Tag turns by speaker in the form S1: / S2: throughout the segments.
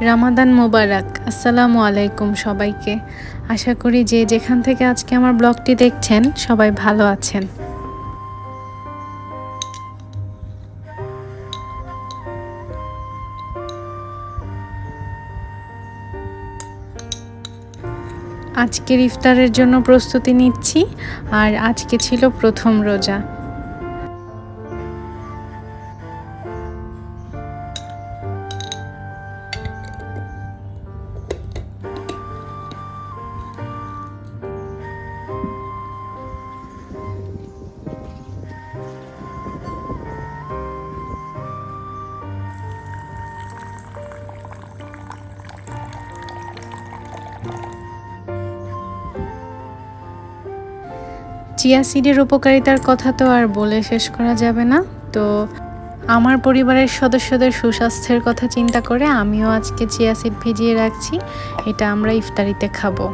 S1: রামাদান মোবারক। আসসালামু আলাইকুম সবাইকে। আশা করি যে যেখান থেকে আজকে আমার ব্লগটি দেখছেন সবাই ভালো আছেন। আজকের ইফতারের জন্য প্রস্তুতি নিচ্ছি, আর আজকে ছিল প্রথম রোজা। চিয়া সিডের উপকারিতার কথা তো আর বলে শেষ করা যাবে না। তো আমার পরিবারের সদস্যদের সুস্বাস্থ্যের কথা চিন্তা করে আমিও আজকে চিয়া সিড ভিজিয়ে রাখছি। এটা আমরা ইফতারিতে খাবো।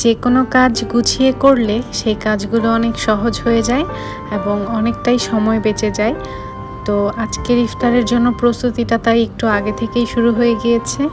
S1: যে কোনো কাজ গুছিয়ে করলে সেই কাজগুলো অনেক সহজ হয়ে যায় এবং অনেকটাই সময় বেঁচে যায়। তো আজকের ইফতারের জন্য প্রস্তুতিটা তাই একটু আগে থেকেই শুরু হয়ে গিয়েছে।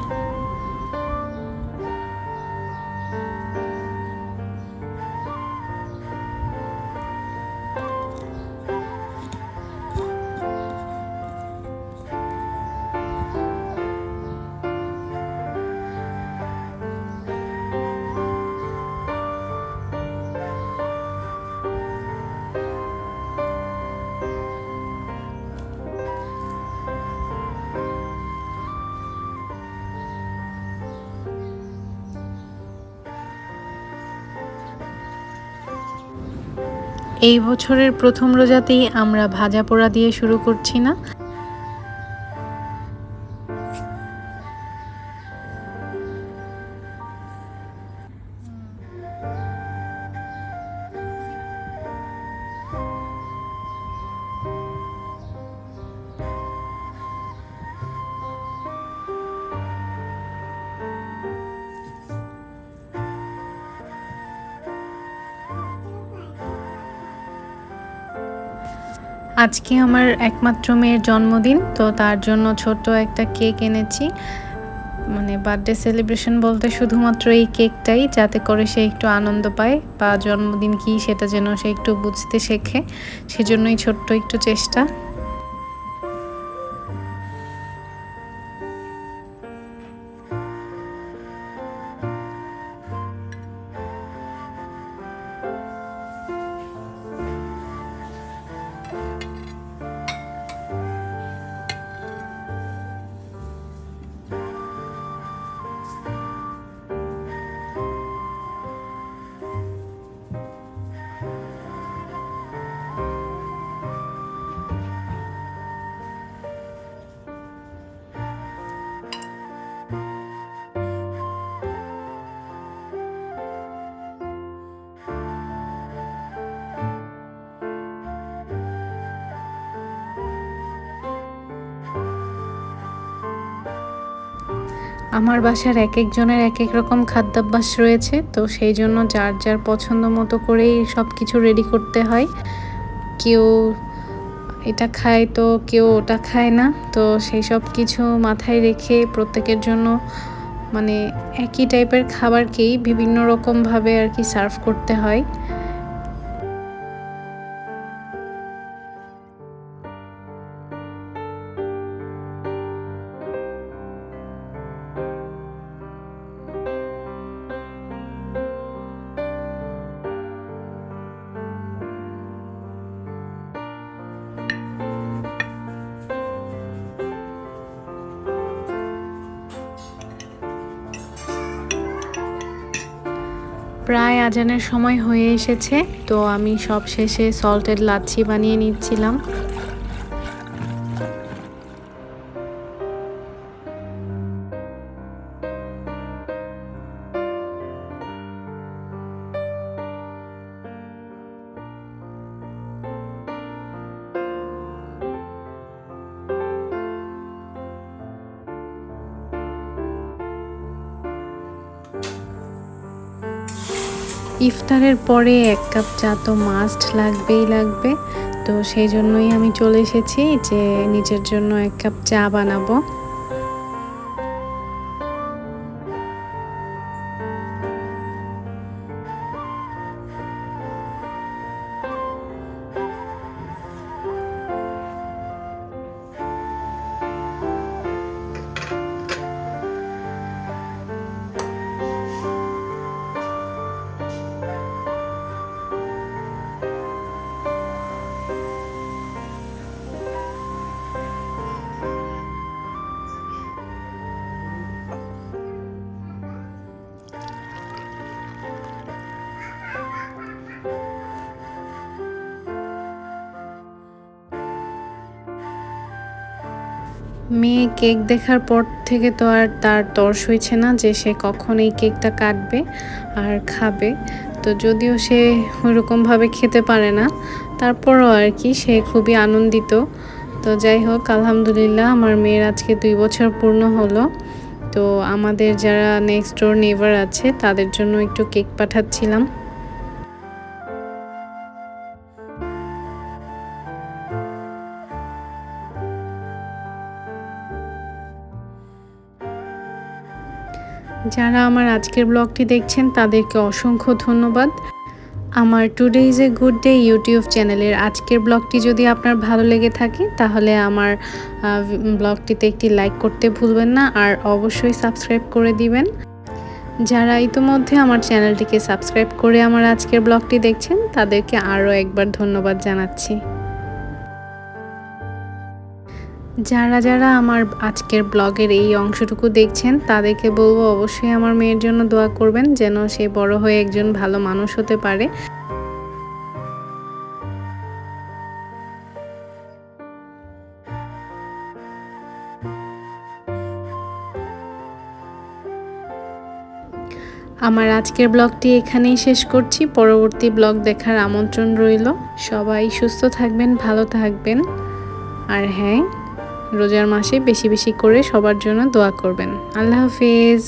S1: এই বছরের প্রথম রোজাতেই আমরা ভাজা পোড়া দিয়ে শুরু করছি না। আজকে আমার একমাত্র মেয়ের জন্মদিন, তো তার জন্য ছোট্ট একটা কেক এনেছি। মানে বার্থডে সেলিব্রেশন বলতে শুধুমাত্র এই কেকটাই, যাতে করে সে একটু আনন্দ পায় বা জন্মদিন কি সেটা যেন সে একটু বুঝতে শেখে, সেজন্যই ছোট্ট একটু চেষ্টা। আমার বাসার এক একজনের এক এক রকম খাদ্যাভ্যাস রয়েছে, তো সেই জন্য যার যার পছন্দ মতো করেই সব কিছু রেডি করতে হয়। কেউ এটা খায় তো কেউ ওটা খায় না, তো সেই সব কিছু মাথায় রেখে প্রত্যেকের জন্য মানে একই টাইপের খাবারকেই বিভিন্ন রকমভাবে আর কি সার্ভ করতে হয়। প্রায় আজানের সময় হয়ে এসেছে, তো আমি সব শেষে সল্টেড লাচ্ছি বানিয়ে নিচ্ছিলাম। ইফতারের পরে 1 কাপ চা তো মাস্ট লাগবেই লাগবে, তো সেই জন্যই আমি চলে এসেছি যে নিজের জন্য 1 কাপ চা বানাবো। মেয়ে কেক দেখার পর থেকে তো আর তার তর সইছে না যে সে কখন এই কেকটা কাটবে আর খাবে। তো যদিও সে ওরকমভাবে খেতে পারে না, তারপরও আর কি সে খুবই আনন্দিত। তো যাই হোক, আলহামদুলিল্লাহ আমার মেয়ের আজকে 2 বছর পূর্ণ হলো। তো আমাদের যারা নেক্সট ডোর নেইবার আছে তাদের জন্য একটু কেক পাঠাচ্ছিলাম। যারা আমার আজকের ব্লগটি দেখছেন তাদেরকে অসংখ্য ধন্যবাদ। আমার today is a good day YouTube চ্যানেলের আজকের ব্লগটি যদি আপনার ভালো লেগে থাকে তাহলে আমার ব্লগটিতে একটি লাইক করতে ভুলবেন না, আর অবশ্যই সাবস্ক্রাইব করে দিবেন। যারা ইতিমধ্যে আমার চ্যানেলটিকে সাবস্ক্রাইব করে আমার আজকের ব্লগটি দেখছেন তাদেরকে আরও একবার ধন্যবাদ জানাচ্ছি। যারা যারা আমার আজকের ব্লগের এই অংশটুকু দেখছেন তাদেরকে বলবো অবশ্যই আমার মেয়ের জন্য দোয়া করবেন যেন সে বড় হয়ে একজন ভালো মানুষ হতে পারে। আমার আজকের ব্লগটি এখানেই শেষ করছি। পরবর্তী ব্লগ দেখার আমন্ত্রণ রইল। সবাই সুস্থ থাকবেন, ভালো থাকবেন, আর হ্যাঁ, রোজার মাসে বেশি বেশি করে সবার জন্য দোয়া করবেন। আল্লাহ হাফেজ।